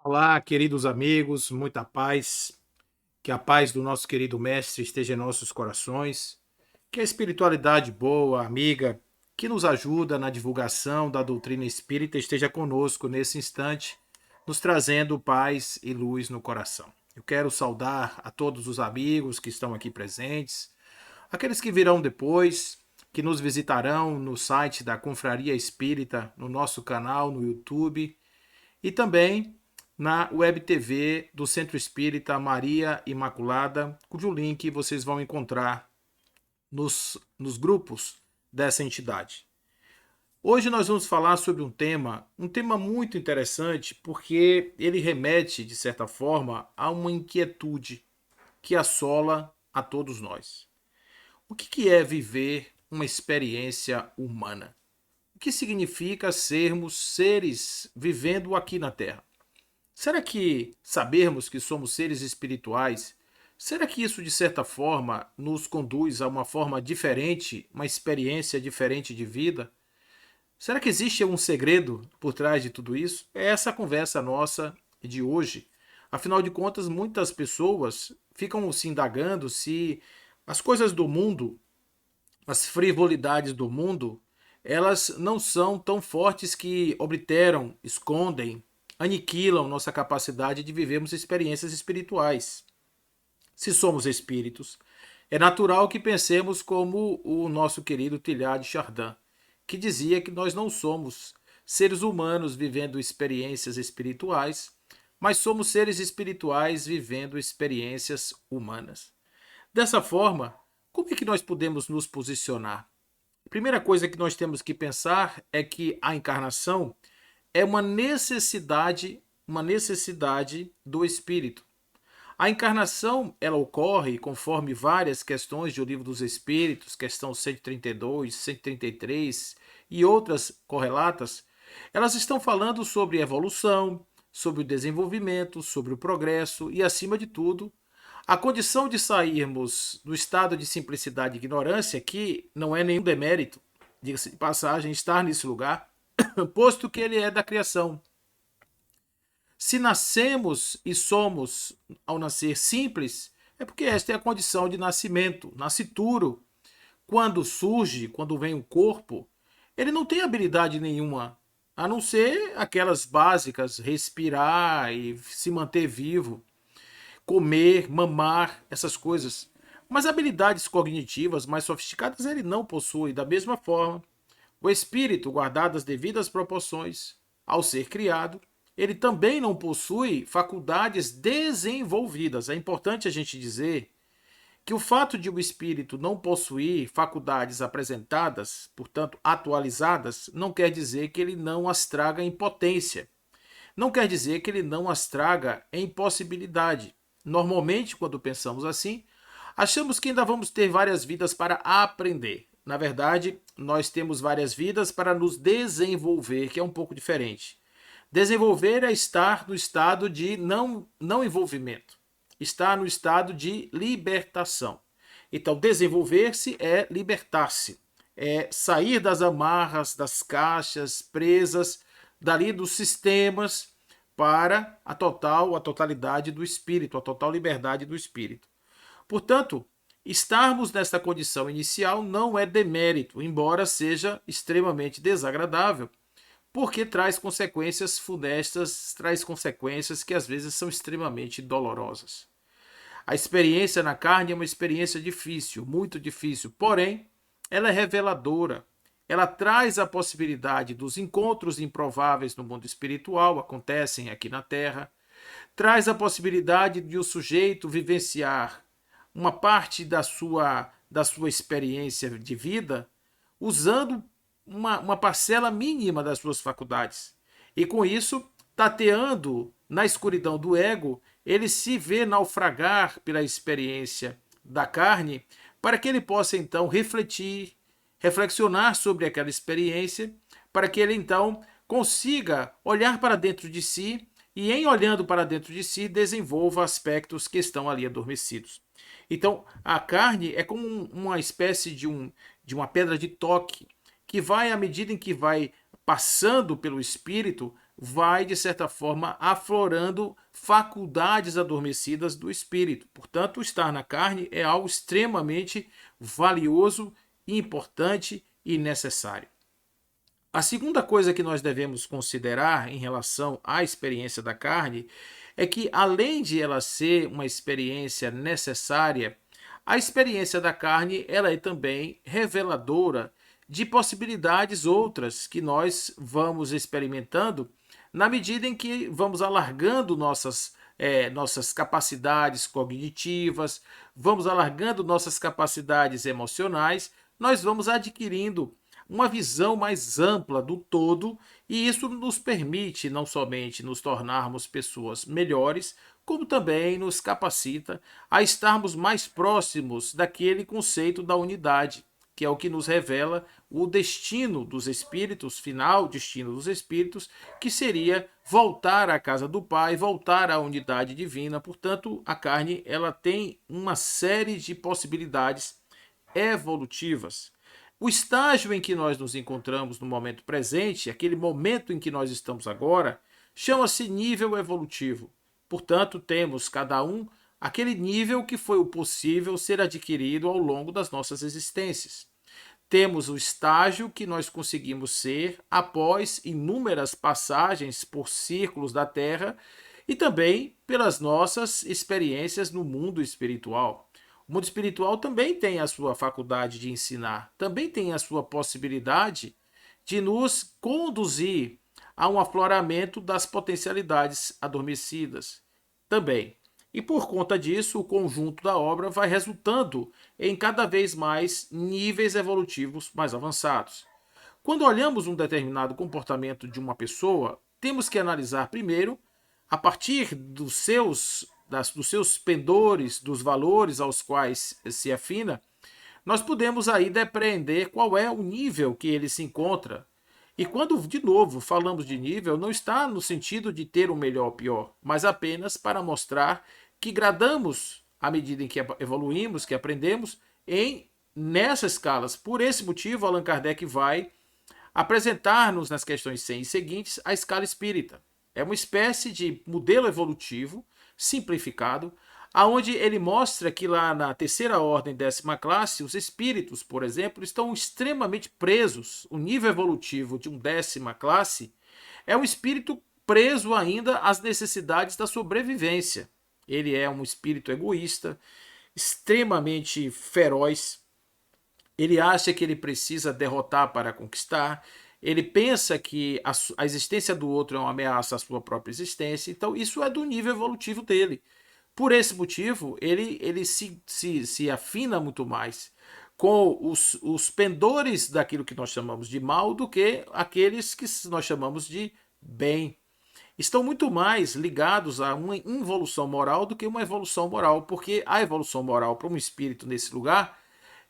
Olá, queridos amigos, muita paz. Que a paz do nosso querido Mestre esteja em nossos corações. Que a espiritualidade boa, amiga, que nos ajuda na divulgação da doutrina espírita esteja conosco nesse instante, nos trazendo paz e luz no coração. Eu quero saudar a todos os amigos que estão aqui presentes, aqueles que virão depois, que nos visitarão no site da Confraria Espírita, no nosso canal no YouTube e também na Web TV do Centro Espírita Maria Imaculada, cujo link vocês vão encontrar nos grupos dessa entidade. Hoje nós vamos falar sobre um tema muito interessante, porque ele remete, de certa forma, a uma inquietude que assola a todos nós. O que é viver uma experiência humana? O que significa sermos seres vivendo aqui na Terra? Será que sabermos que somos seres espirituais, será que isso de certa forma nos conduz a uma forma diferente, uma experiência diferente de vida? Será que existe um segredo por trás de tudo isso? É essa a conversa nossa de hoje. Afinal de contas, muitas pessoas ficam se indagando se as coisas do mundo, as frivolidades do mundo, elas não são tão fortes que obliteram, escondem, aniquilam nossa capacidade de vivermos experiências espirituais. Se somos espíritos, é natural que pensemos como o nosso querido Teilhard de Chardin, que dizia que nós não somos seres humanos vivendo experiências espirituais, mas somos seres espirituais vivendo experiências humanas. Dessa forma, como é que nós podemos nos posicionar? A primeira coisa que nós temos que pensar é que a encarnação é uma necessidade do espírito. A encarnação, ela ocorre conforme várias questões do Livro dos Espíritos, questão 132, 133 e outras correlatas, elas estão falando sobre evolução, sobre o desenvolvimento, sobre o progresso e, acima de tudo, a condição de sairmos do estado de simplicidade e ignorância, que não é nenhum demérito, diga-se de passagem, estar nesse lugar, posto que ele é da criação. Se nascemos e somos, ao nascer, simples, é porque esta é a condição de nascimento, nascituro. Quando surge, quando vem o corpo, ele não tem habilidade nenhuma, a não ser aquelas básicas, respirar e se manter vivo, comer, mamar, essas coisas. Mas habilidades cognitivas mais sofisticadas ele não possui. Da mesma forma, o espírito, guardado as devidas proporções, ao ser criado, ele também não possui faculdades desenvolvidas. É importante a gente dizer que o fato de o espírito não possuir faculdades apresentadas, portanto atualizadas, não quer dizer que ele não as traga em potência. Não quer dizer que ele não as traga em possibilidade. Normalmente, quando pensamos assim, achamos que ainda vamos ter várias vidas para aprender. Na verdade, nós temos várias vidas para nos desenvolver, que é um pouco diferente. Desenvolver é estar no estado de não envolvimento, estar no estado de libertação. Então, desenvolver-se é libertar-se, é sair das amarras, das caixas presas, dali dos sistemas para a totalidade do espírito, a total liberdade do espírito. Portanto, estarmos nesta condição inicial não é demérito, embora seja extremamente desagradável, porque traz consequências funestas, traz consequências que às vezes são extremamente dolorosas. A experiência na carne é uma experiência difícil, muito difícil, porém, ela é reveladora. Ela traz a possibilidade dos encontros improváveis no mundo espiritual, acontecem aqui na Terra, traz a possibilidade de o sujeito vivenciar uma parte da sua experiência de vida usando uma parcela mínima das suas faculdades. E com isso, tateando na escuridão do ego, ele se vê naufragar pela experiência da carne, para que ele possa então refletir, reflexionar sobre aquela experiência, para que ele então consiga olhar para dentro de si e, em olhando para dentro de si, desenvolva aspectos que estão ali adormecidos. Então, a carne é como uma espécie de uma pedra de toque que vai, à medida em que vai passando pelo espírito, vai, de certa forma, aflorando faculdades adormecidas do espírito. Portanto, o estar na carne é algo extremamente valioso, importante e necessário. A segunda coisa que nós devemos considerar em relação à experiência da carne é que, além de ela ser uma experiência necessária, a experiência da carne ela é também reveladora de possibilidades outras que nós vamos experimentando na medida em que vamos alargando nossas capacidades cognitivas, vamos alargando nossas capacidades emocionais, nós vamos adquirindo uma visão mais ampla do todo, e isso nos permite não somente nos tornarmos pessoas melhores, como também nos capacita a estarmos mais próximos daquele conceito da unidade, que é o que nos revela o destino dos espíritos, final destino dos espíritos, que seria voltar à casa do Pai, voltar à unidade divina. Portanto, a carne ela tem uma série de possibilidades evolutivas. O estágio em que nós nos encontramos no momento presente, aquele momento em que nós estamos agora, chama-se nível evolutivo. Portanto, temos cada um aquele nível que foi o possível ser adquirido ao longo das nossas existências. Temos o estágio que nós conseguimos ser após inúmeras passagens por círculos da Terra e também pelas nossas experiências no mundo espiritual. O mundo espiritual também tem a sua faculdade de ensinar, também tem a sua possibilidade de nos conduzir a um afloramento das potencialidades adormecidas. Também. E por conta disso, o conjunto da obra vai resultando em cada vez mais níveis evolutivos mais avançados. Quando olhamos um determinado comportamento de uma pessoa, temos que analisar primeiro, a partir dos seus pendores, dos valores aos quais se afina, nós podemos aí depreender qual é o nível que ele se encontra. E quando, de novo, falamos de nível, não está no sentido de ter o melhor ou pior, mas apenas para mostrar que gradamos à medida em que evoluímos, que aprendemos, nessas escalas. Por esse motivo, Allan Kardec vai apresentar-nos nas questões 100 e seguintes a escala espírita. É uma espécie de modelo evolutivo simplificado, aonde ele mostra que lá na terceira ordem, 10ª classe, os espíritos, por exemplo, estão extremamente presos. O nível evolutivo de um 10ª classe é um espírito preso ainda às necessidades da sobrevivência. Ele é um espírito egoísta, extremamente feroz. Ele acha que ele precisa derrotar para conquistar. Ele pensa que a existência do outro é uma ameaça à sua própria existência. Então, isso é do nível evolutivo dele. Por esse motivo, ele se afina muito mais com os pendores daquilo que nós chamamos de mal do que aqueles que nós chamamos de bem. Estão muito mais ligados a uma involução moral do que uma evolução moral, porque a evolução moral para um espírito nesse lugar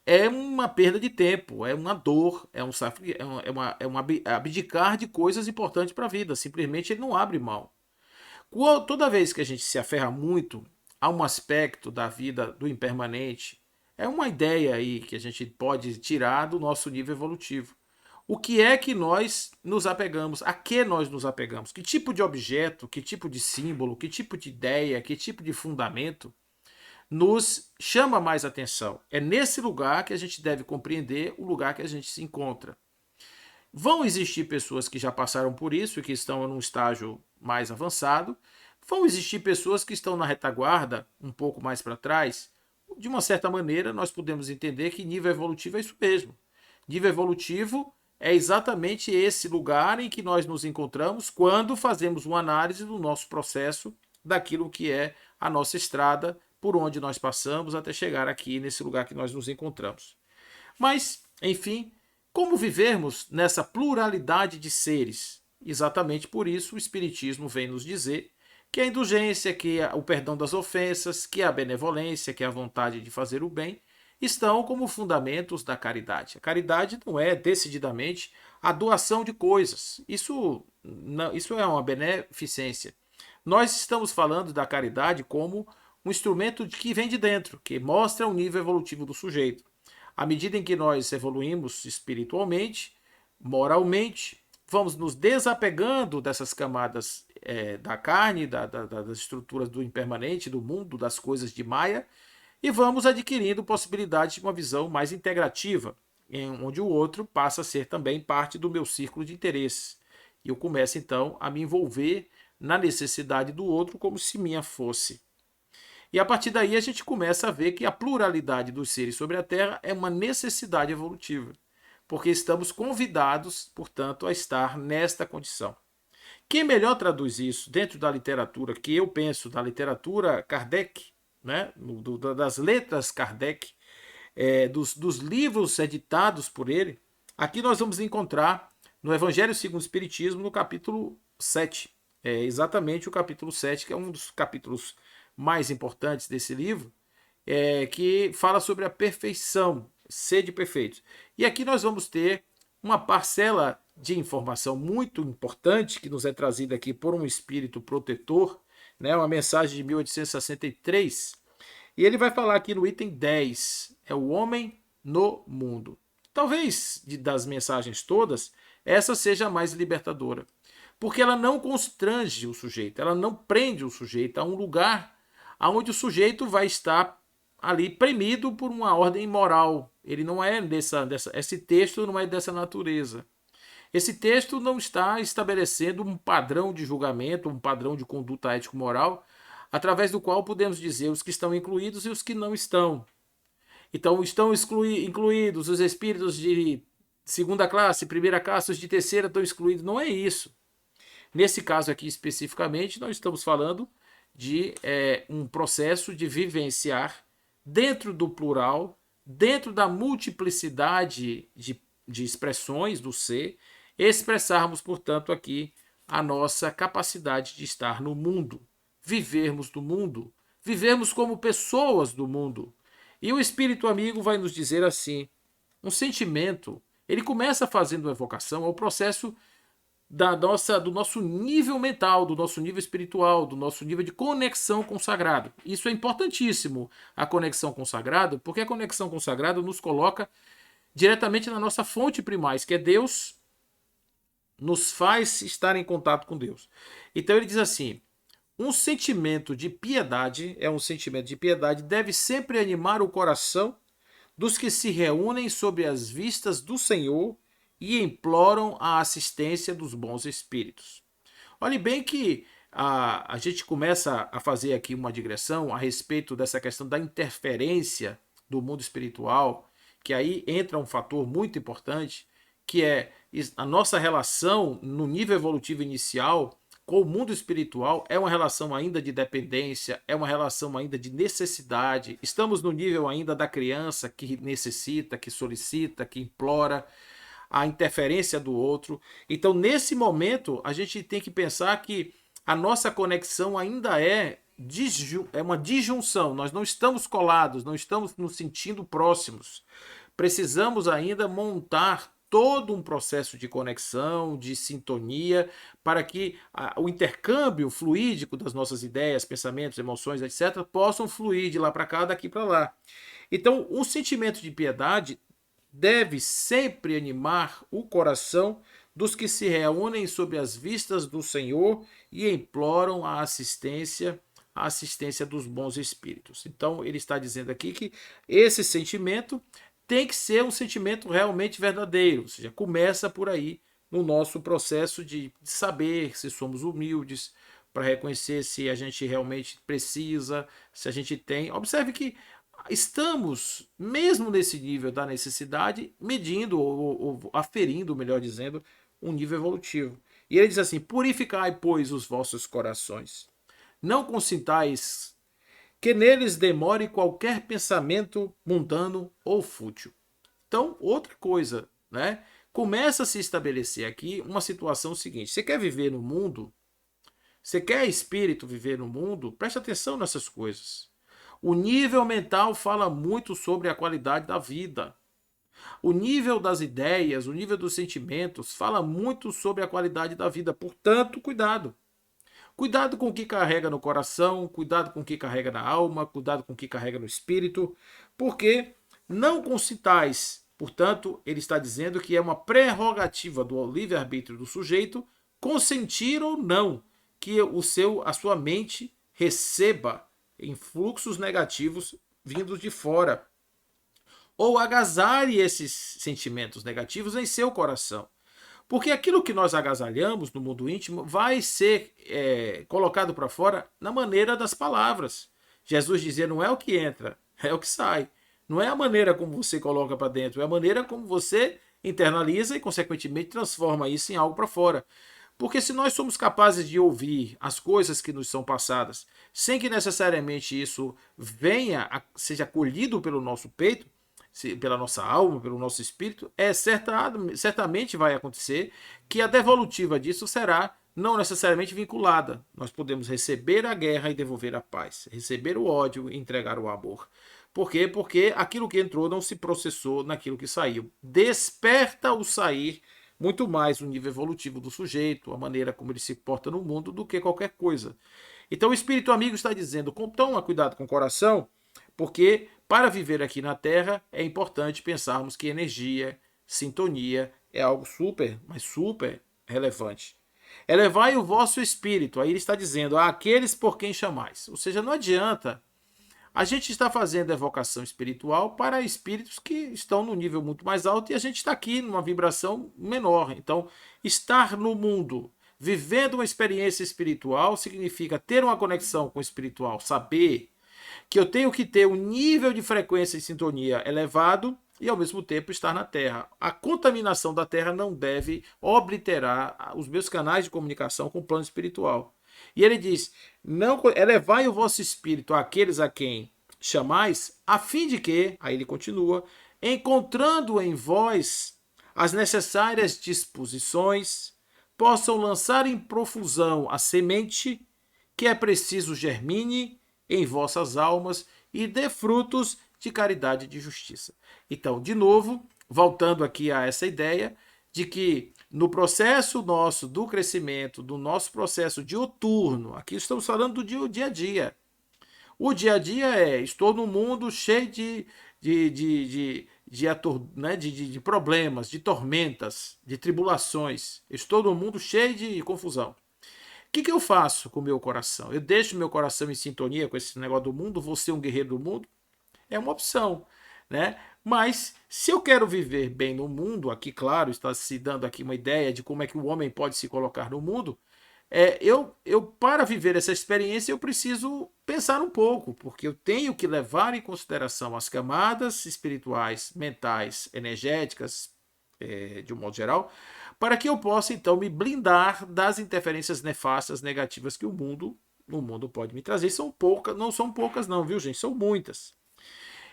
é uma perda de tempo, é uma dor, é um abdicar de coisas importantes para a vida. Simplesmente ele não abre mão. Toda vez que a gente se aferra muito a um aspecto da vida do impermanente, é uma ideia aí que a gente pode tirar do nosso nível evolutivo. O que é que nós nos apegamos? A que nós nos apegamos? Que tipo de objeto, que tipo de símbolo, que tipo de ideia, que tipo de fundamento nos chama mais atenção? É nesse lugar que a gente deve compreender o lugar que a gente se encontra. Vão existir pessoas que já passaram por isso e que estão num estágio mais avançado. Vão existir pessoas que estão na retaguarda, um pouco mais para trás. De uma certa maneira, nós podemos entender que nível evolutivo é isso mesmo. Nível evolutivo é exatamente esse lugar em que nós nos encontramos quando fazemos uma análise do nosso processo, daquilo que é a nossa estrada, por onde nós passamos até chegar aqui nesse lugar que nós nos encontramos. Mas, enfim, como vivermos nessa pluralidade de seres? Exatamente por isso o Espiritismo vem nos dizer que a indulgência, que o perdão das ofensas, que a benevolência, que a vontade de fazer o bem, estão como fundamentos da caridade. A caridade não é decididamente a doação de coisas. Isso é uma beneficência. Nós estamos falando da caridade como um instrumento que vem de dentro, que mostra o nível evolutivo do sujeito. À medida em que nós evoluímos espiritualmente, moralmente, vamos nos desapegando dessas camadas da carne, das estruturas do impermanente, do mundo, das coisas de Maia, e vamos adquirindo possibilidade de uma visão mais integrativa, onde o outro passa a ser também parte do meu círculo de interesses. E eu começo então a me envolver na necessidade do outro como se minha fosse. E a partir daí a gente começa a ver que a pluralidade dos seres sobre a Terra é uma necessidade evolutiva, porque estamos convidados, portanto, a estar nesta condição. Quem melhor traduz isso dentro da literatura que eu penso, da literatura Kardec, né, das letras Kardec, dos livros editados por ele, aqui nós vamos encontrar no Evangelho segundo o Espiritismo, no capítulo 7. É exatamente o capítulo 7, que é um dos capítulos mais importantes desse livro, que fala sobre a perfeição, sede perfeitos. E aqui nós vamos ter uma parcela de informação muito importante que nos é trazida aqui por um espírito protetor, né, uma mensagem de 1863, e ele vai falar aqui no item 10, é o homem no mundo. Talvez das mensagens todas, essa seja a mais libertadora, porque ela não constrange o sujeito, ela não prende o sujeito a um lugar onde o sujeito vai estar ali premido por uma ordem moral. Ele não é esse texto não é dessa natureza. Esse texto não está estabelecendo um padrão de julgamento, um padrão de conduta ético-moral, através do qual podemos dizer os que estão incluídos e os que não estão. Então, estão incluídos os espíritos de segunda classe, primeira classe, os de terceira estão excluídos. Não é isso. Nesse caso aqui especificamente, nós estamos falando de um processo de vivenciar dentro do plural, dentro da multiplicidade de expressões do ser, expressarmos, portanto, aqui a nossa capacidade de estar no mundo, vivermos do mundo, vivermos como pessoas do mundo. E o Espírito Amigo vai nos dizer assim, um sentimento, ele começa fazendo uma evocação ao processo do nosso nível mental, do nosso nível espiritual, do nosso nível de conexão com o sagrado. Isso é importantíssimo, a conexão com o sagrado, porque a conexão com o sagrado nos coloca diretamente na nossa fonte primais, que é Deus, nos faz estar em contato com Deus. Então ele diz assim, um sentimento de piedade, deve sempre animar o coração dos que se reúnem sob as vistas do Senhor e imploram a assistência dos bons espíritos. Olhe bem que a gente começa a fazer aqui uma digressão a respeito dessa questão da interferência do mundo espiritual, que aí entra um fator muito importante, que é a nossa relação no nível evolutivo inicial com o mundo espiritual é uma relação ainda de dependência, é uma relação ainda de necessidade. Estamos no nível ainda da criança que necessita, que solicita, que implora a interferência do outro. Então, nesse momento, a gente tem que pensar que a nossa conexão ainda é uma disjunção. Nós não estamos colados, não estamos nos sentindo próximos. Precisamos ainda montar todo um processo de conexão, de sintonia, para que o intercâmbio fluídico das nossas ideias, pensamentos, emoções, etc., possam fluir de lá para cá, daqui para lá. Então, um sentimento de piedade deve sempre animar o coração dos que se reúnem sob as vistas do Senhor e imploram a assistência dos bons espíritos. Então, ele está dizendo aqui que esse sentimento tem que ser um sentimento realmente verdadeiro, ou seja, começa por aí no nosso processo de saber se somos humildes, para reconhecer se a gente realmente precisa, se a gente tem. Observe que estamos, mesmo nesse nível da necessidade, medindo ou aferindo, melhor dizendo, um nível evolutivo. E ele diz assim, purificai, pois, os vossos corações. Não consintais que neles demore qualquer pensamento mundano ou fútil. Então, outra coisa, né? Começa a se estabelecer aqui uma situação seguinte. Você quer viver no mundo? Você quer espírito viver no mundo? Preste atenção nessas coisas. O nível mental fala muito sobre a qualidade da vida. O nível das ideias, o nível dos sentimentos fala muito sobre a qualidade da vida. Portanto, cuidado. Cuidado com o que carrega no coração, cuidado com o que carrega na alma, cuidado com o que carrega no espírito, porque não concitais Portanto, ele está dizendo que é uma prerrogativa do livre-arbítrio do sujeito consentir ou não que a sua mente receba influxos negativos vindos de fora, ou agasalhe esses sentimentos negativos em seu coração. Porque aquilo que nós agasalhamos no mundo íntimo vai ser colocado para fora na maneira das palavras. Jesus dizia, não é o que entra, é o que sai. Não é a maneira como você coloca para dentro, é a maneira como você internaliza e, consequentemente, transforma isso em algo para fora. Porque se nós somos capazes de ouvir as coisas que nos são passadas, sem que necessariamente isso seja acolhido pelo nosso peito, pela nossa alma, pelo nosso espírito, certamente vai acontecer que a devolutiva disso será não necessariamente vinculada. Nós podemos receber a guerra e devolver a paz, receber o ódio e entregar o amor. Por quê? Porque aquilo que entrou não se processou naquilo que saiu. Desperta o sair muito mais o nível evolutivo do sujeito, a maneira como ele se porta no mundo, do que qualquer coisa. Então o Espírito Amigo está dizendo, toma cuidado com o coração, porque para viver aqui na Terra é importante pensarmos que energia, sintonia é algo super, mas super relevante. Elevai o vosso espírito, aí ele está dizendo, àqueles por quem chamais. Ou seja, não adianta a gente está fazendo evocação espiritual para espíritos que estão no nível muito mais alto e a gente está aqui numa vibração menor. Então, estar no mundo, vivendo uma experiência espiritual, significa ter uma conexão com o espiritual, saber que eu tenho que ter um nível de frequência e sintonia elevado e, ao mesmo tempo, estar na Terra. A contaminação da Terra não deve obliterar os meus canais de comunicação com o plano espiritual. E ele diz, não elevai o vosso espírito àqueles a quem chamais, a fim de que, aí ele continua, encontrando em vós as necessárias disposições, possam lançar em profusão a semente que é preciso germine em vossas almas e dê frutos de caridade e de justiça. Então, de novo, voltando aqui a essa ideia de que no processo nosso do crescimento, do nosso processo diuturno, aqui estamos falando do dia a dia. O dia a dia estou num mundo cheio de problemas, de tormentas, de tribulações. Estou num mundo cheio de confusão. O que eu faço com o meu coração? Eu deixo meu coração em sintonia com esse negócio do mundo? Vou ser um guerreiro do mundo? É uma opção, né? Mas se eu quero viver bem no mundo, aqui claro, está se dando aqui uma ideia de como é que o homem pode se colocar no mundo, para viver essa experiência eu preciso pensar um pouco, porque eu tenho que levar em consideração as camadas espirituais, mentais, energéticas, de um modo geral, para que eu possa então me blindar das interferências nefastas, negativas que o mundo pode me trazer. São poucas, não são poucas não, viu gente? São muitas.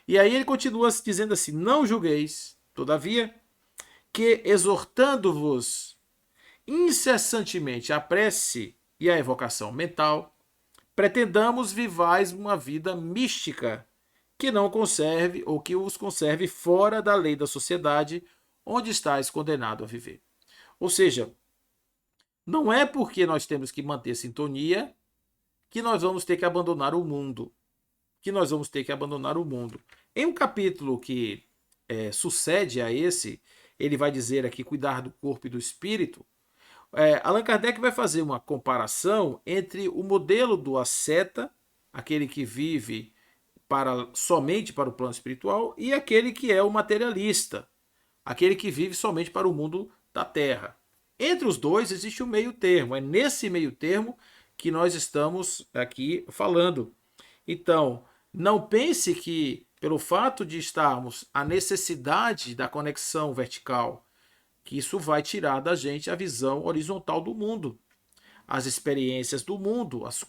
E aí ele continua dizendo assim, não julgueis, todavia, que exortando-vos incessantemente a prece e a evocação mental, pretendamos vivais uma vida mística que não conserve ou que os conserve fora da lei da sociedade onde estáis condenado a viver. Ou seja, não é porque nós temos que manter sintonia que nós vamos ter que abandonar o mundo. Em um capítulo que sucede a esse, ele vai dizer aqui, cuidar do corpo e do espírito. Allan Kardec vai fazer uma comparação entre o modelo do asceta, aquele que vive somente para o plano espiritual, e aquele que é o materialista, aquele que vive somente para o mundo da terra. Entre os dois existe um meio termo, é nesse meio termo que nós estamos aqui falando. Então, não pense que, pelo fato de estarmos a necessidade da conexão vertical, que isso vai tirar da gente a visão horizontal do mundo, as experiências do mundo, as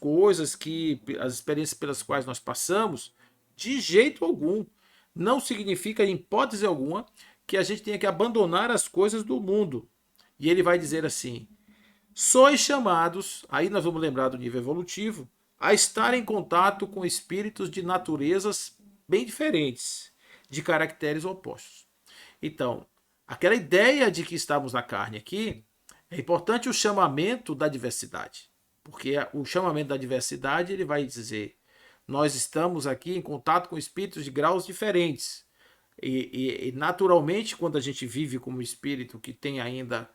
experiências pelas quais nós passamos, de jeito algum. Não significa, em hipótese alguma, que a gente tenha que abandonar as coisas do mundo. E ele vai dizer assim, sois chamados, aí nós vamos lembrar do nível evolutivo, a estar em contato com espíritos de naturezas bem diferentes, de caracteres opostos. Então, aquela ideia de que estamos na carne aqui, é importante o chamamento da diversidade. Porque o chamamento da diversidade, ele vai dizer, nós estamos aqui em contato com espíritos de graus diferentes. E naturalmente, quando a gente vive como espírito que tem ainda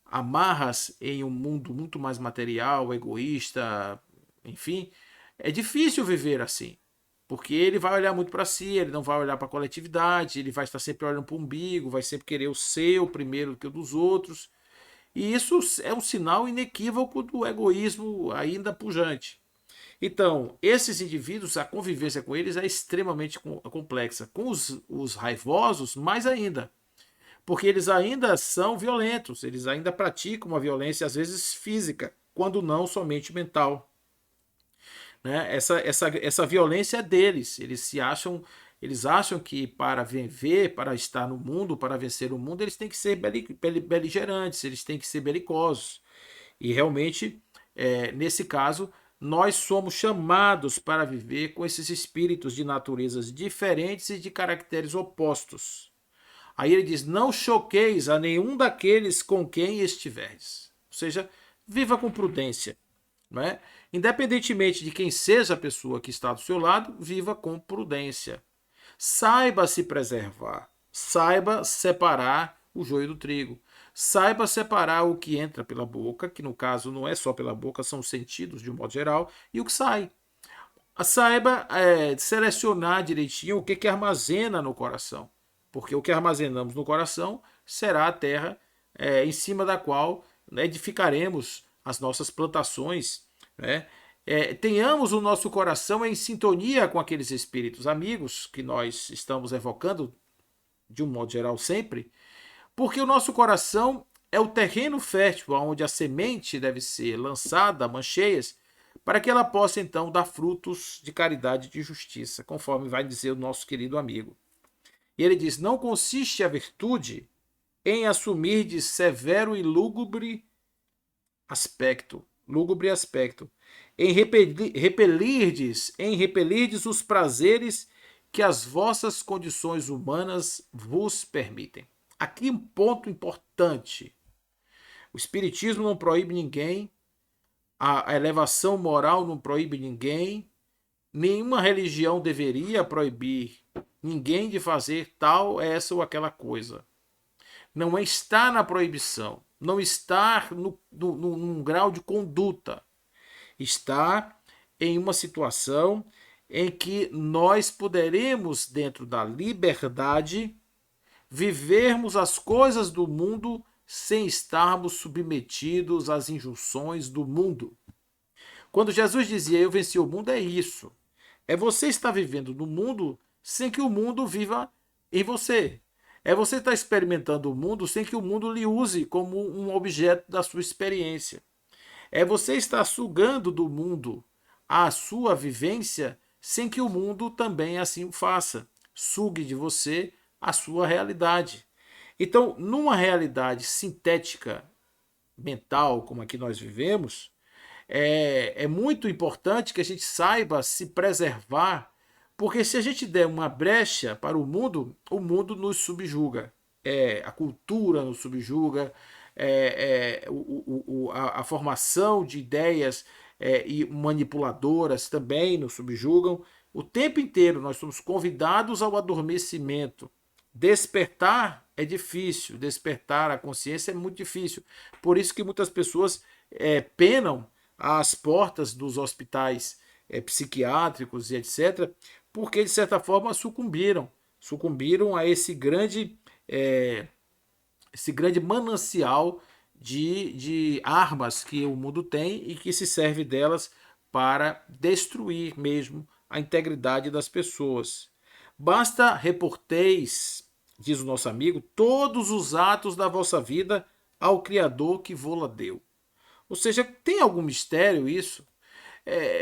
amarras em um mundo muito mais material, egoísta, enfim, é difícil viver assim. Porque ele vai olhar muito para si, ele não vai olhar para a coletividade, ele vai estar sempre olhando para o umbigo, vai sempre querer o seu primeiro do que o dos outros. E isso é um sinal inequívoco do egoísmo ainda pujante. Então, esses indivíduos, a convivência com eles é extremamente complexa. Com os raivosos, mais ainda. Porque eles ainda são violentos, eles ainda praticam uma violência, às vezes física, quando não somente mental. Né? Essa violência é deles. Eles acham que para viver, para estar no mundo, para vencer o mundo, eles têm que ser beligerantes, eles têm que ser belicosos. E realmente, nesse caso, nós somos chamados para viver com esses espíritos de naturezas diferentes e de caracteres opostos. Aí ele diz: não choqueis a nenhum daqueles com quem estiveres. Ou seja, viva com prudência. Não é? Independentemente de quem seja a pessoa que está do seu lado, viva com prudência. Saiba se preservar. Saiba separar o joio do trigo. Saiba separar o que entra pela boca, que no caso não é só pela boca, são os sentidos de um modo geral, e o que sai. Saiba selecionar direitinho o que armazena no coração. Porque o que armazenamos no coração será a terra em cima da qual edificaremos as nossas plantações. Né? Tenhamos o nosso coração em sintonia com aqueles espíritos amigos que nós estamos evocando, de um modo geral, sempre, porque o nosso coração é o terreno fértil onde a semente deve ser lançada, mancheias, para que ela possa então dar frutos de caridade e de justiça, conforme vai dizer o nosso querido amigo. E ele diz: não consiste a virtude em assumir de severo e lúgubre aspecto, em repelirdes os prazeres que as vossas condições humanas vos permitem. Aqui um ponto importante. O espiritismo não proíbe ninguém, a elevação moral não proíbe ninguém, nenhuma religião deveria proibir ninguém de fazer tal, essa ou aquela coisa. Não está na proibição, não está num grau de conduta. Está em uma situação em que nós poderemos, dentro da liberdade, vivermos as coisas do mundo sem estarmos submetidos às injunções do mundo. Quando Jesus dizia eu venci o mundo, é isso. É você estar vivendo no mundo sem que o mundo viva em você. É você estar experimentando o mundo sem que o mundo lhe use como um objeto da sua experiência. É você estar sugando do mundo a sua vivência sem que o mundo também assim o faça. Sugue de você a sua realidade. Então, numa realidade sintética, mental, como a que nós vivemos, é muito importante que a gente saiba se preservar, porque se a gente der uma brecha para o mundo nos subjuga. A cultura nos subjuga, a formação de ideias e manipuladoras também nos subjugam. O tempo inteiro nós somos convidados ao adormecimento. Despertar é difícil, despertar a consciência é muito difícil. Por isso que muitas pessoas penam às portas dos hospitais psiquiátricos e etc., porque de certa forma sucumbiram a esse grande manancial de armas que o mundo tem e que se serve delas para destruir mesmo a integridade das pessoas. Basta reporteis, diz o nosso amigo, todos os atos da vossa vida ao Criador que vô-la deu. Ou seja, tem algum mistério isso?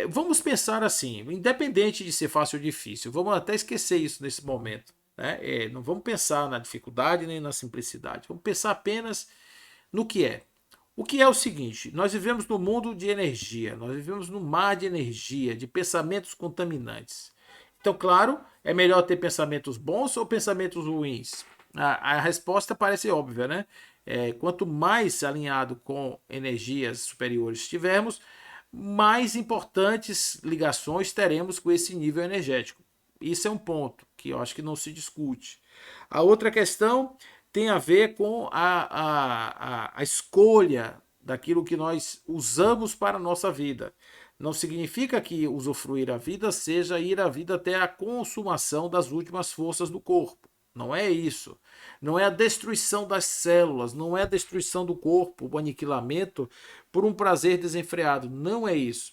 Vamos pensar assim, independente de ser fácil ou difícil, vamos até esquecer isso nesse momento. Né? Não vamos pensar na dificuldade nem na simplicidade, vamos pensar apenas no que é. O que é o seguinte: nós vivemos num mundo de energia, nós vivemos num mar de energia, de pensamentos contaminantes. Então, claro, é melhor ter pensamentos bons ou pensamentos ruins? A resposta parece óbvia, né? Quanto mais alinhado com energias superiores estivermos, mais importantes ligações teremos com esse nível energético. Isso é um ponto que eu acho que não se discute. A outra questão tem a ver com a escolha daquilo que nós usamos para a nossa vida. Não significa que usufruir a vida seja ir a vida até a consumação das últimas forças do corpo. Não é isso. Não é a destruição das células, não é a destruição do corpo, o aniquilamento por um prazer desenfreado. Não é isso.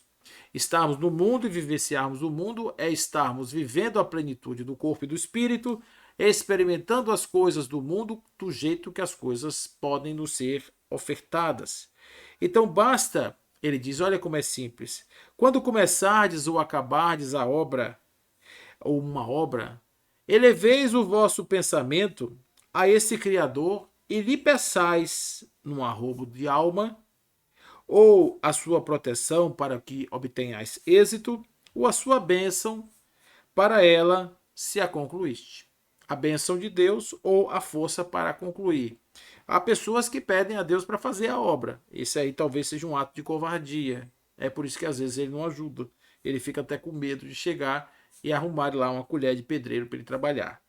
Estarmos no mundo e vivenciarmos o mundo é estarmos vivendo a plenitude do corpo e do espírito, experimentando as coisas do mundo do jeito que as coisas podem nos ser ofertadas. Então basta, ele diz, olha como é simples. Quando começardes ou acabardes a obra, ou uma obra, eleveis o vosso pensamento a esse Criador e lhe peçais, num arrobo de alma, ou a sua proteção para que obtenhais êxito, ou a sua bênção para ela se a concluíste. A bênção de Deus ou a força para concluir. Há pessoas que pedem a Deus para fazer a obra. Esse aí talvez seja um ato de covardia. É por isso que às vezes ele não ajuda. Ele fica até com medo de chegar e arrumar lá uma colher de pedreiro para ele trabalhar.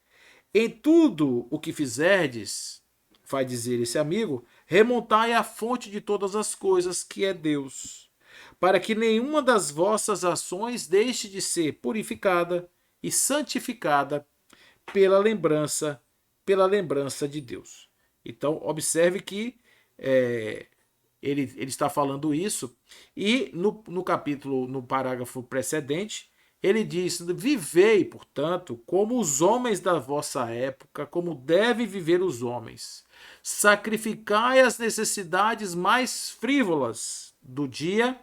Em tudo o que fizerdes, vai dizer esse amigo, remontai à fonte de todas as coisas, que é Deus, para que nenhuma das vossas ações deixe de ser purificada e santificada pela lembrança de Deus. Então, observe que ele está falando isso, e no capítulo, no parágrafo precedente, ele diz: vivei, portanto, como os homens da vossa época, como devem viver os homens. Sacrificai as necessidades mais frívolas do dia,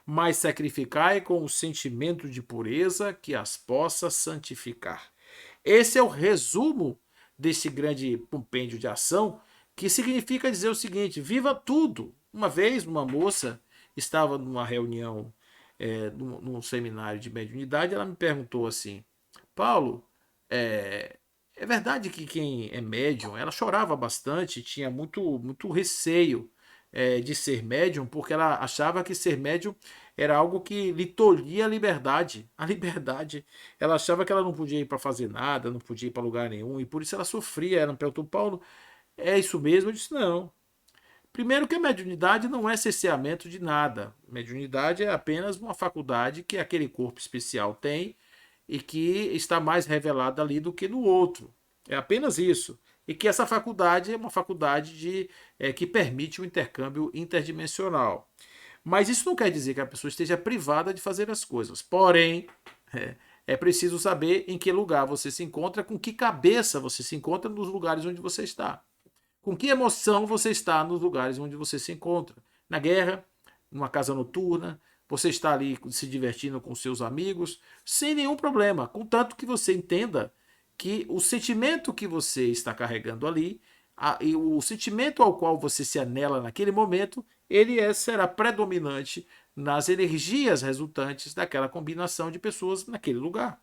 mas sacrificai com o sentimento de pureza que as possa santificar. Esse é o resumo desse grande compêndio de ação, que significa dizer o seguinte: viva tudo. Uma vez, uma moça estava numa reunião, num seminário de mediunidade, ela me perguntou assim: Paulo, é verdade que quem é médium, ela chorava bastante, tinha muito receio de ser médium, porque ela achava que ser médium era algo que lhe tolhia a liberdade. A liberdade. Ela achava que ela não podia ir para fazer nada, não podia ir para lugar nenhum, e por isso ela sofria. Ela me perguntou: Paulo, é isso mesmo? Eu disse: não. Primeiro que a mediunidade não é cerceamento de nada. Mediunidade é apenas uma faculdade que aquele corpo especial tem e que está mais revelada ali do que no outro. É apenas isso. E que essa faculdade é uma faculdade que permite o intercâmbio interdimensional. Mas isso não quer dizer que a pessoa esteja privada de fazer as coisas. Porém, é preciso saber em que lugar você se encontra, com que cabeça você se encontra nos lugares onde você está. Com que emoção você está nos lugares onde você se encontra. Na guerra, numa casa noturna, você está ali se divertindo com seus amigos, sem nenhum problema, contanto que você entenda que o sentimento que você está carregando ali, e o sentimento ao qual você se anela naquele momento, ele será predominante nas energias resultantes daquela combinação de pessoas naquele lugar.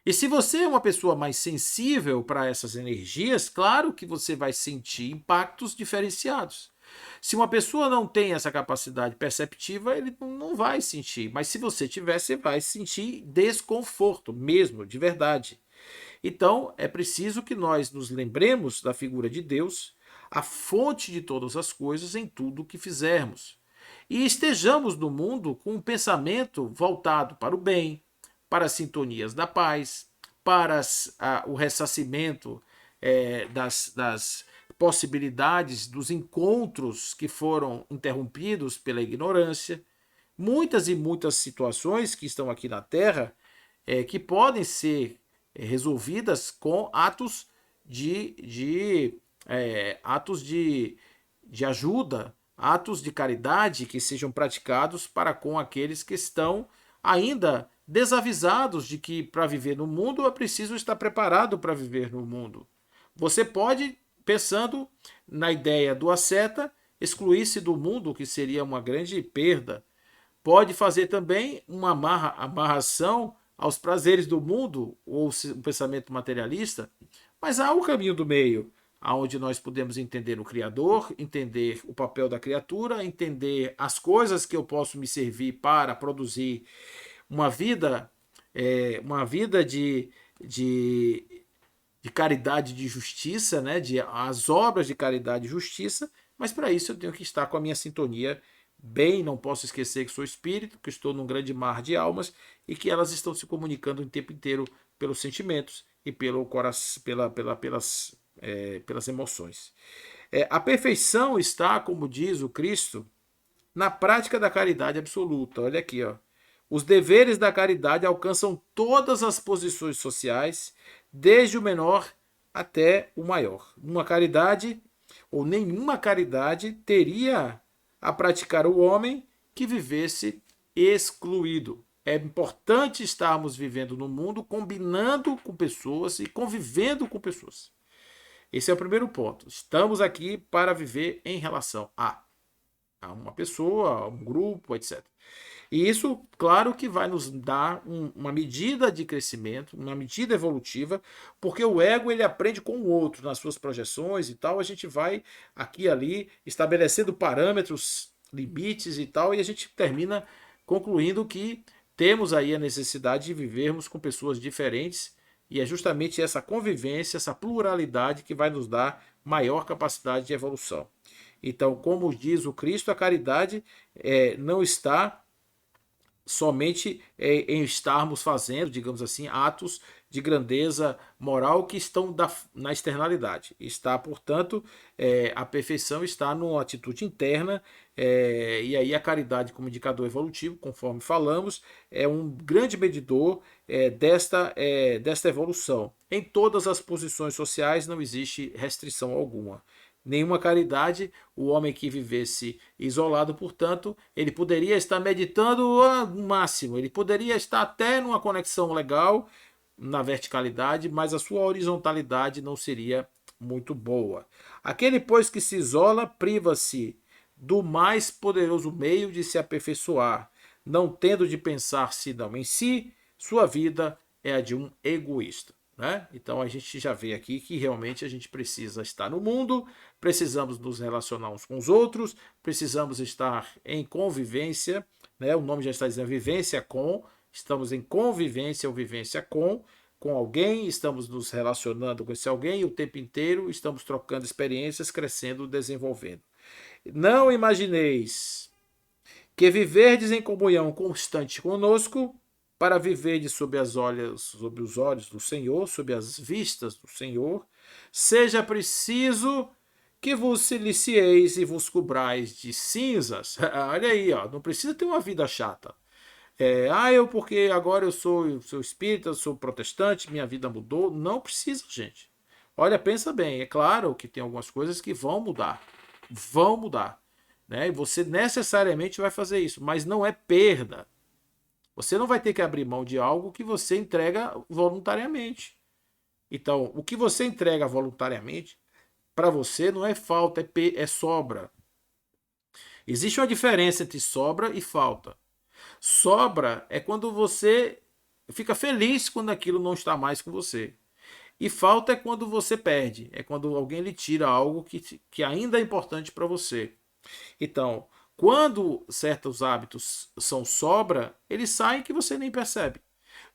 E se você é uma pessoa mais sensível para essas energias, claro que você vai sentir impactos diferenciados. Se uma pessoa não tem essa capacidade perceptiva, ele não vai sentir. Mas se você tiver, você vai sentir desconforto mesmo, de verdade. Então, é preciso que nós nos lembremos da figura de Deus, a fonte de todas as coisas em tudo o que fizermos. E estejamos no mundo com um pensamento voltado para o bem, para as sintonias da paz, para o ressarcimento das possibilidades dos encontros que foram interrompidos pela ignorância. Muitas e muitas situações que estão aqui na Terra que podem ser resolvidas com atos atos de ajuda, atos de caridade que sejam praticados para com aqueles que estão ainda desavisados de que para viver no mundo é preciso estar preparado para viver no mundo. Você pode, pensando na ideia do asceta, excluir-se do mundo, que seria uma grande perda. Pode fazer também uma amarração aos prazeres do mundo, ou um pensamento materialista, mas há o caminho do meio, onde nós podemos entender o Criador, entender o papel da criatura, entender as coisas que eu posso me servir para produzir uma vida uma vida de, de caridade, de justiça, né? De as obras de caridade e justiça, mas para isso eu tenho que estar com a minha sintonia bem, não posso esquecer que sou espírito, que estou num grande mar de almas e que elas estão se comunicando o tempo inteiro pelos sentimentos e pelo coração, pelas emoções. A perfeição está, como diz o Cristo, na prática da caridade absoluta. Olha aqui, ó. Os deveres da caridade alcançam todas as posições sociais, desde o menor até o maior. Uma caridade, ou nenhuma caridade, teria a praticar o homem que vivesse excluído. É importante estarmos vivendo no mundo combinando com pessoas e convivendo com pessoas. Esse é o primeiro ponto. Estamos aqui para viver em relação a uma pessoa, a um grupo, etc. E isso, claro, que vai nos dar uma medida de crescimento, uma medida evolutiva, porque o ego ele aprende com o outro, nas suas projeções e tal. A gente vai aqui e ali estabelecendo parâmetros, limites e tal, e a gente termina concluindo que temos aí a necessidade de vivermos com pessoas diferentes, e é justamente essa convivência, essa pluralidade que vai nos dar maior capacidade de evolução. Então, como diz o Cristo, a caridade não está somente em estarmos fazendo, digamos assim, atos de grandeza moral que estão na externalidade. Está, portanto, a perfeição está numa atitude interna, e aí a caridade como indicador evolutivo, conforme falamos, é um grande medidor desta evolução. Em todas as posições sociais não existe restrição alguma. Nenhuma caridade, o homem que vivesse isolado, portanto, ele poderia estar meditando no máximo, ele poderia estar até numa conexão legal na verticalidade, mas a sua horizontalidade não seria muito boa. Aquele, pois, que se isola, priva-se do mais poderoso meio de se aperfeiçoar, não tendo de pensar senão em si, sua vida é a de um egoísta. Né? Então a gente já vê aqui que realmente a gente precisa estar no mundo, precisamos nos relacionar uns com os outros, precisamos estar em convivência, né? O nome já está dizendo vivência com, estamos em convivência ou vivência com alguém, estamos nos relacionando com esse alguém o tempo inteiro, estamos trocando experiências, crescendo, desenvolvendo. Não imagineis que viverdes em comunhão constante conosco, para viverdes sob os olhos do Senhor, sob as vistas do Senhor, seja preciso que vos silicieis e vos cobrais de cinzas. Olha aí, ó, não precisa ter uma vida chata. Porque agora eu sou espírita, eu sou protestante, minha vida mudou. Não precisa, gente. Olha, pensa bem, é claro que tem algumas coisas que vão mudar. Vão mudar. Né? E você necessariamente vai fazer isso, mas não é perda. Você não vai ter que abrir mão de algo que você entrega voluntariamente. Então, o que você entrega voluntariamente, para você não é falta, é sobra. Existe uma diferença entre sobra e falta. Sobra é quando você fica feliz quando aquilo não está mais com você. E falta é quando você perde, é quando alguém lhe tira algo que ainda é importante para você. Então, quando certos hábitos são sobra, eles saem que você nem percebe.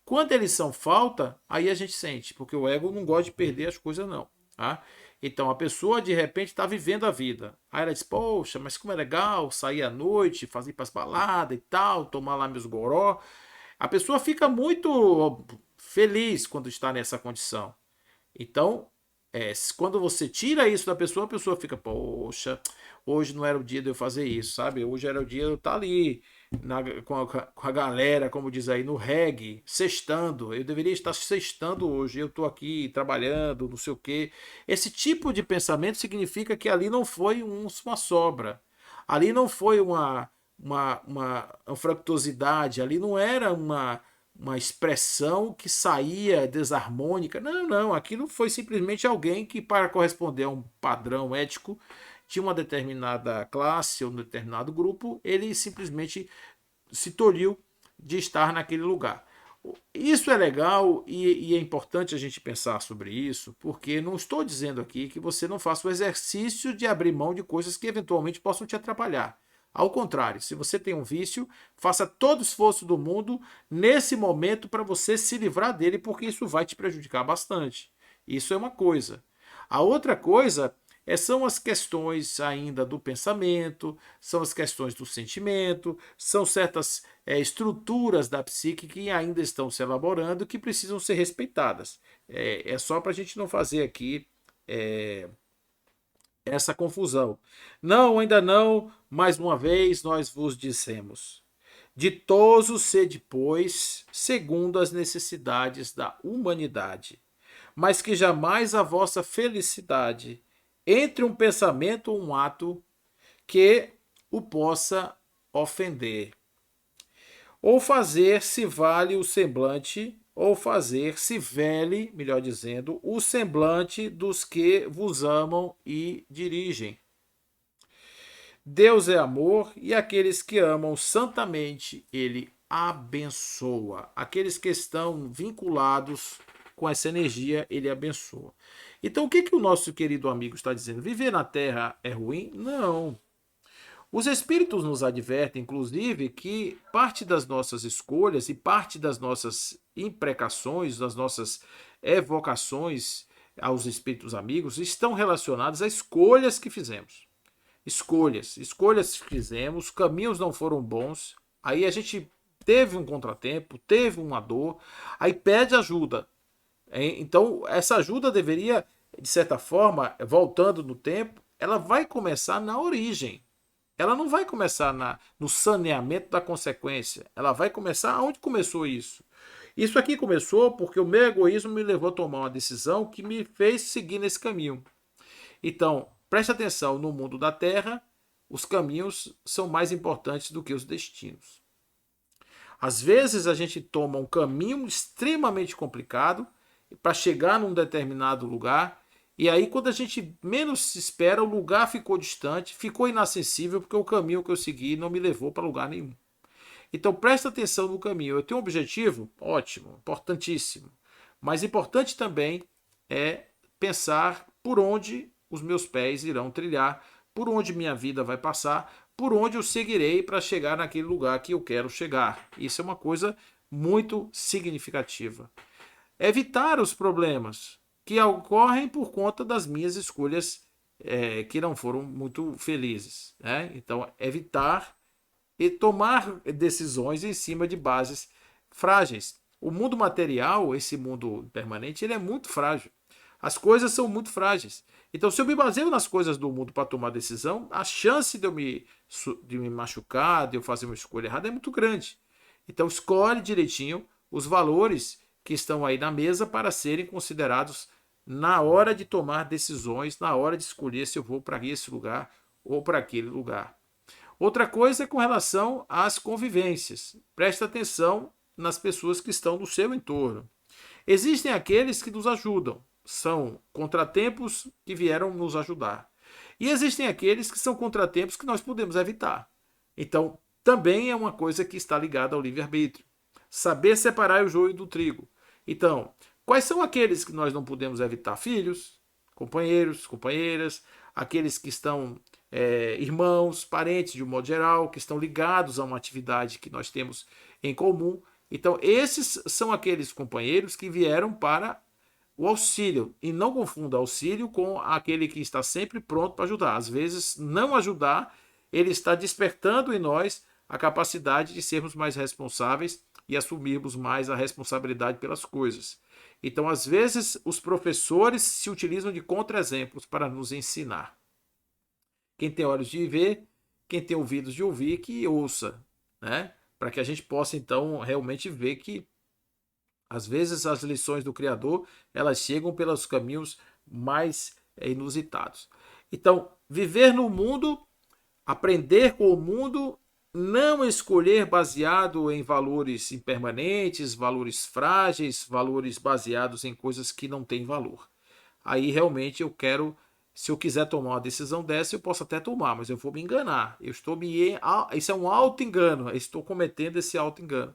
Quando eles são falta, aí a gente sente, porque o ego não gosta de perder as coisas, não. Tá? Então a pessoa de repente está vivendo a vida. Aí ela diz: poxa, mas como é legal sair à noite, fazer para as baladas e tal, tomar lá meus goró. A pessoa fica muito feliz quando está nessa condição. Então, quando você tira isso da pessoa, a pessoa fica: poxa, hoje não era o dia de eu fazer isso, sabe? Hoje era o dia de eu estar ali com a galera, como diz aí, no reggae, sextando. Eu deveria estar sextando hoje, eu estou aqui trabalhando, não sei o quê. Esse tipo de pensamento significa que ali não foi uma sobra. Ali não foi uma fructuosidade, ali não era uma expressão que saía desarmônica. Não, não. Aquilo foi simplesmente alguém que, para corresponder a um padrão ético de uma determinada classe ou um determinado grupo, ele simplesmente se tolhiu de estar naquele lugar. Isso é legal e é importante a gente pensar sobre isso, porque não estou dizendo aqui que você não faça o exercício de abrir mão de coisas que eventualmente possam te atrapalhar. Ao contrário, se você tem um vício, faça todo o esforço do mundo nesse momento para você se livrar dele, porque isso vai te prejudicar bastante. Isso é uma coisa. A outra coisa são as questões ainda do pensamento, são as questões do sentimento, são certas estruturas da psique que ainda estão se elaborando que precisam ser respeitadas. É só para a gente não fazer aqui essa confusão. Não, ainda não, mais uma vez nós vos dissemos. Ditoso sede, pois, segundo as necessidades da humanidade, mas que jamais a vossa felicidade entre um pensamento ou um ato que o possa ofender. Ou fazer se vale o semblante, ou fazer se vele, melhor dizendo, o semblante dos que vos amam e dirigem. Deus é amor e aqueles que amam santamente, ele abençoa. Aqueles que estão vinculados com essa energia, ele abençoa. Então, o que, que o nosso querido amigo está dizendo? Viver na Terra é ruim? Não. Os espíritos nos advertem, inclusive, que parte das nossas escolhas e parte das nossas imprecações, das nossas evocações aos espíritos amigos, estão relacionadas a escolhas que fizemos. Escolhas que fizemos, caminhos não foram bons, aí a gente teve um contratempo, teve uma dor, aí pede ajuda. Então, essa ajuda deveria, de certa forma, voltando no tempo, ela vai começar na origem. Ela não vai começar no saneamento da consequência. Ela vai começar onde começou isso. Isso aqui começou porque o meu egoísmo me levou a tomar uma decisão que me fez seguir nesse caminho. Então, preste atenção, no mundo da Terra, os caminhos são mais importantes do que os destinos. Às vezes a gente toma um caminho extremamente complicado para chegar num determinado lugar, e aí quando a gente menos se espera, o lugar ficou distante, ficou inacessível, porque o caminho que eu segui não me levou para lugar nenhum. Então presta atenção no caminho. Eu tenho um objetivo? Ótimo, importantíssimo. Mas importante também é pensar por onde os meus pés irão trilhar, por onde minha vida vai passar, por onde eu seguirei para chegar naquele lugar que eu quero chegar. Isso é uma coisa muito significativa. Evitar os problemas que ocorrem por conta das minhas escolhas que não foram muito felizes. Né? Então, evitar e tomar decisões em cima de bases frágeis. O mundo material, esse mundo permanente, ele é muito frágil. As coisas são muito frágeis. Então, se eu me baseio nas coisas do mundo para tomar decisão, a chance de me machucar, de eu fazer uma escolha errada é muito grande. Então, escolhe direitinho os valores que estão aí na mesa para serem considerados na hora de tomar decisões, na hora de escolher se eu vou para esse lugar ou para aquele lugar. Outra coisa é com relação às convivências. Presta atenção nas pessoas que estão no seu entorno. Existem aqueles que nos ajudam, são contratempos que vieram nos ajudar. E existem aqueles que são contratempos que nós podemos evitar. Então, também é uma coisa que está ligada ao livre-arbítrio. Saber separar o joio do trigo. Então, quais são aqueles que nós não podemos evitar? Filhos, companheiros, companheiras, aqueles que estão irmãos, parentes de um modo geral, que estão ligados a uma atividade que nós temos em comum. Então, esses são aqueles companheiros que vieram para o auxílio. E não confunda auxílio com aquele que está sempre pronto para ajudar. Às vezes, não ajudar, ele está despertando em nós a capacidade de sermos mais responsáveis e assumirmos mais a responsabilidade pelas coisas. Então, às vezes, os professores se utilizam de contra-exemplos para nos ensinar. Quem tem olhos de ver, quem tem ouvidos de ouvir, que ouça, né? Para que a gente possa, então, realmente ver que, às vezes, as lições do Criador, elas chegam pelos caminhos mais inusitados. Então, viver no mundo, aprender com o mundo, não escolher baseado em valores impermanentes, valores frágeis, valores baseados em coisas que não têm valor. Aí, realmente, se eu quiser tomar uma decisão dessa, eu posso até tomar, mas eu vou me enganar. Isso é um auto-engano, eu estou cometendo esse auto-engano.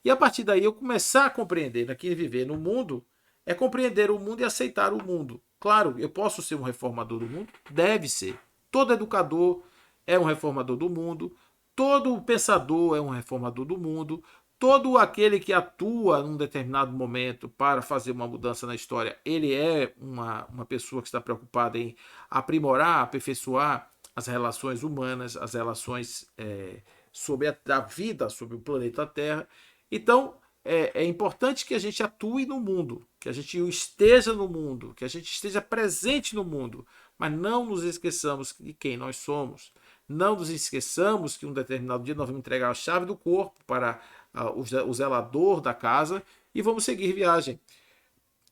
E a partir daí eu começar a compreender que viver no mundo é compreender o mundo e aceitar o mundo. Claro, eu posso ser um reformador do mundo? Deve ser. Todo educador é um reformador do mundo, todo pensador é um reformador do mundo, todo aquele que atua num determinado momento para fazer uma mudança na história, ele é uma pessoa que está preocupada em aprimorar, aperfeiçoar as relações humanas, as relações sobre a vida, sobre o planeta Terra. Então, é importante que a gente atue no mundo, que a gente esteja no mundo, que a gente esteja presente no mundo, mas não nos esqueçamos de quem nós somos. Não nos esqueçamos que um determinado dia nós vamos entregar a chave do corpo para o zelador da casa e vamos seguir viagem,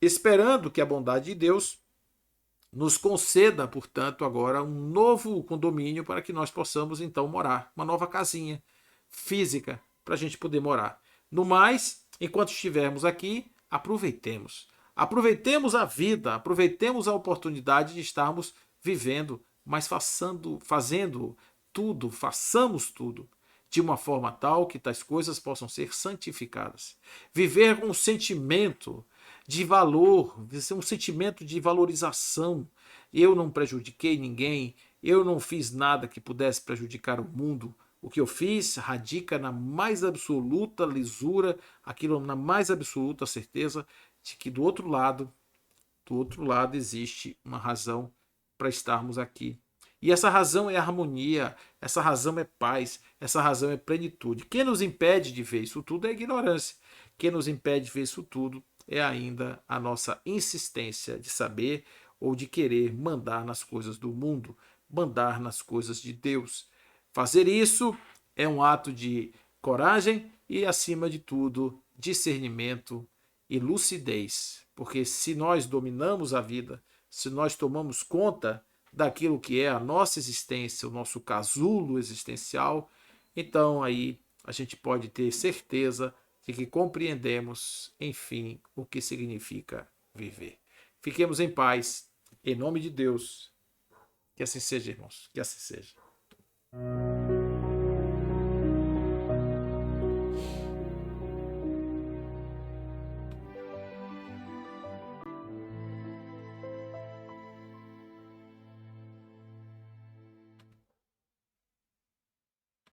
esperando que a bondade de Deus nos conceda, portanto, agora um novo condomínio para que nós possamos então morar, uma nova casinha física para a gente poder morar. No mais, enquanto estivermos aqui, aproveitemos. Aproveitemos a vida, aproveitemos a oportunidade de estarmos vivendo, mas fazendo tudo, façamos tudo de uma forma tal que tais coisas possam ser santificadas. Viver com um sentimento de valor, um sentimento de valorização. Eu não prejudiquei ninguém, eu não fiz nada que pudesse prejudicar o mundo. O que eu fiz radica na mais absoluta lisura, aquilo na mais absoluta certeza de que do outro lado existe uma razão para estarmos aqui. E essa razão é harmonia, essa razão é paz, essa razão é plenitude. Quem nos impede de ver isso tudo é a ignorância. Quem nos impede de ver isso tudo é ainda a nossa insistência de saber ou de querer mandar nas coisas do mundo, mandar nas coisas de Deus. Fazer isso é um ato de coragem e, acima de tudo, discernimento e lucidez. Porque se nós dominamos a vida, se nós tomamos conta daquilo que é a nossa existência, o nosso casulo existencial, então aí a gente pode ter certeza de que compreendemos, enfim, o que significa viver. Fiquemos em paz, em nome de Deus. Que assim seja, irmãos, que assim seja.